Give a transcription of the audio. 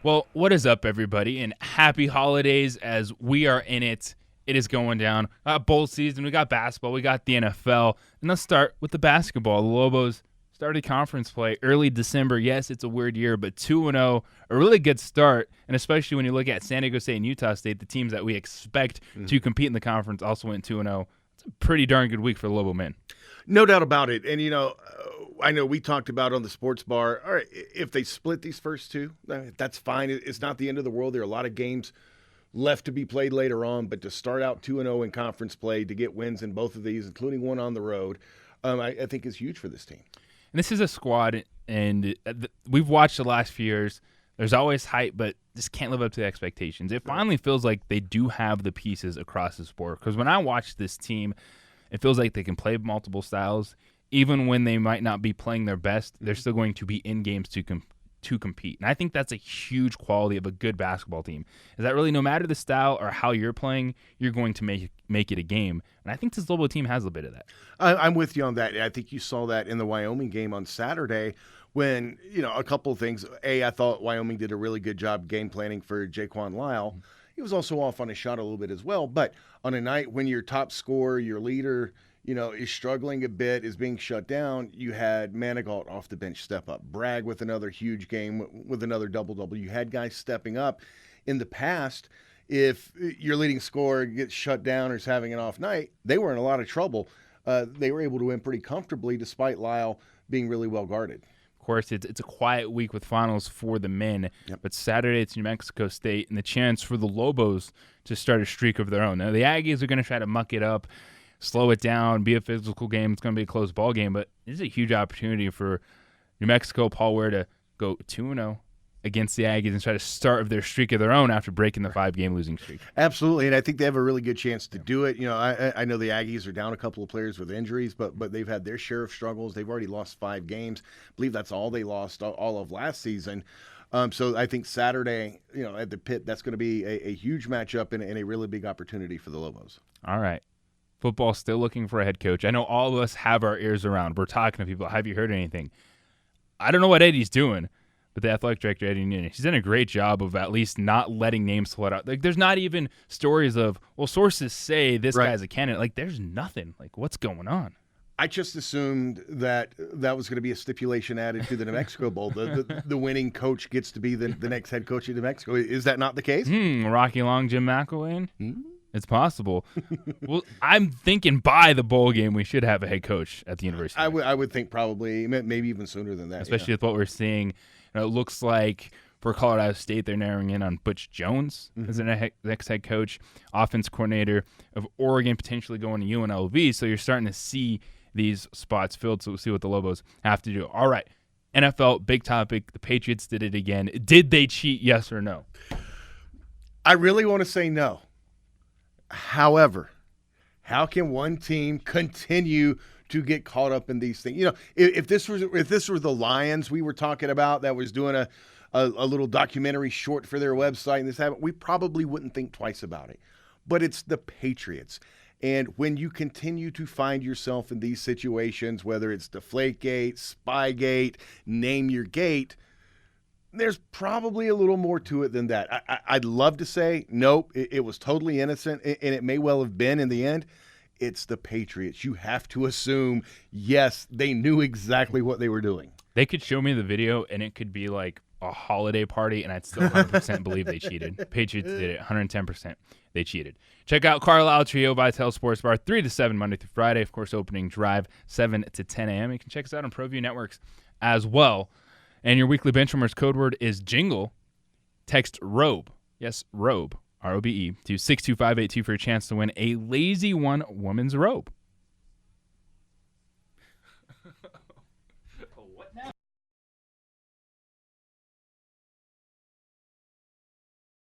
Well, what is up, everybody, and happy holidays as we are in it. It is going down. Bowl season, we got basketball, we got the NFL. And let's start with the basketball. The Lobos started conference play early December. Yes, it's a weird year, but 2-0, a really good start. And especially when you look at San Diego State and Utah State, the teams that we expect to compete in the conference also went 2-0. It's a pretty darn good week for the Lobo men. No doubt about it. And, I know we talked about on the sports bar, all right, if they split these first two, that's fine. It's not the end of the world. There are a lot of games left to be played later on, but to start out 2-0 in conference play, to get wins in both of these, including one on the road, I think is huge for this team. And this is a squad, and we've watched the last few years. There's always hype, but just can't live up to the expectations. It finally feels like they do have the pieces across the sport. Because when I watch this team, it feels like they can play multiple styles. Even when they might not be playing their best, they're still going to be in games to compete. And I think that's a huge quality of a good basketball team, is that really no matter the style or how you're playing, you're going to make it a game. And I think this Lobo team has a bit of that. I'm with you on that. I think you saw that in the Wyoming game on Saturday when, a couple of things. I thought Wyoming did a really good job game planning for Jaquan Lyle. He was also off on his shot a little bit as well. But on a night when your top scorer, your leader, is struggling a bit, is being shut down, you had Manigault off the bench step up. Bragg with another huge game, with another double-double. You had guys stepping up. In the past, if your leading scorer gets shut down or is having an off night, they were in a lot of trouble. They were able to win pretty comfortably despite Lyle being really well guarded. Of course, it's a quiet week with finals for the men, but Saturday it's New Mexico State and the chance for the Lobos to start a streak of their own. Now, the Aggies are going to try to muck it up, slow it down, be a physical game. It's going to be a close ball game, but this is a huge opportunity for New Mexico, Paul Ware, to go 2-0 against the Aggies and try to start their streak of their own after breaking the 5-game losing streak. Absolutely, and I think they have a really good chance to do it. I know the Aggies are down a couple of players with injuries, but they've had their share of struggles. They've already lost 5 games. I believe that's all they lost all of last season. So I think Saturday, at the Pit, that's going to be a huge matchup and a really big opportunity for the Lobos. All right. Football still looking for a head coach. I know all of us have our ears around. We're talking to people. Have you heard anything? I don't know what Eddie's doing, but the athletic director, Eddie Nunez, he's done a great job of at least not letting names float out. Like, there's not even stories of, well, sources say this guy's a candidate. Like, there's nothing. Like, what's going on? I just assumed that was going to be a stipulation added to the New Mexico Bowl. The winning coach gets to be the next head coach of New Mexico. Is that not the case? Rocky Long, Jim McElwain? It's possible. Well, I'm thinking by the bowl game we should have a head coach at the university. I would think probably, maybe even sooner than that. Especially with what we're seeing. It looks like for Colorado State they're narrowing in on Butch Jones as their next head coach, offense coordinator of Oregon, potentially going to UNLV. So you're starting to see these spots filled. So we'll see what the Lobos have to do. All right, NFL, big topic. The Patriots did it again. Did they cheat, yes or no? I really want to say no. However, how can one team continue to get caught up in these things? If this were the Lions we were talking about that was doing a little documentary short for their website and this happened, we probably wouldn't think twice about it. But it's the Patriots. And when you continue to find yourself in these situations, whether it's Deflategate, Spygate, name your gate, there's probably a little more to it than that. I'd love to say, nope, it was totally innocent, and it may well have been in the end. It's the Patriots. You have to assume, yes, they knew exactly what they were doing. They could show me the video, and it could be like a holiday party, and I'd still 100% believe they cheated. Patriots did it, 110%. They cheated. Check out Carlisle Trio by Tel Sports Bar, 3 to 7 Monday through Friday. Of course, opening drive, 7 to 10 a.m. You can check us out on ProView Networks as well. And your weekly Benchwarmers code word is jingle. Text ROBE, yes, ROBE, R-O-B-E, to 62582 for a chance to win a Lazy One woman's robe.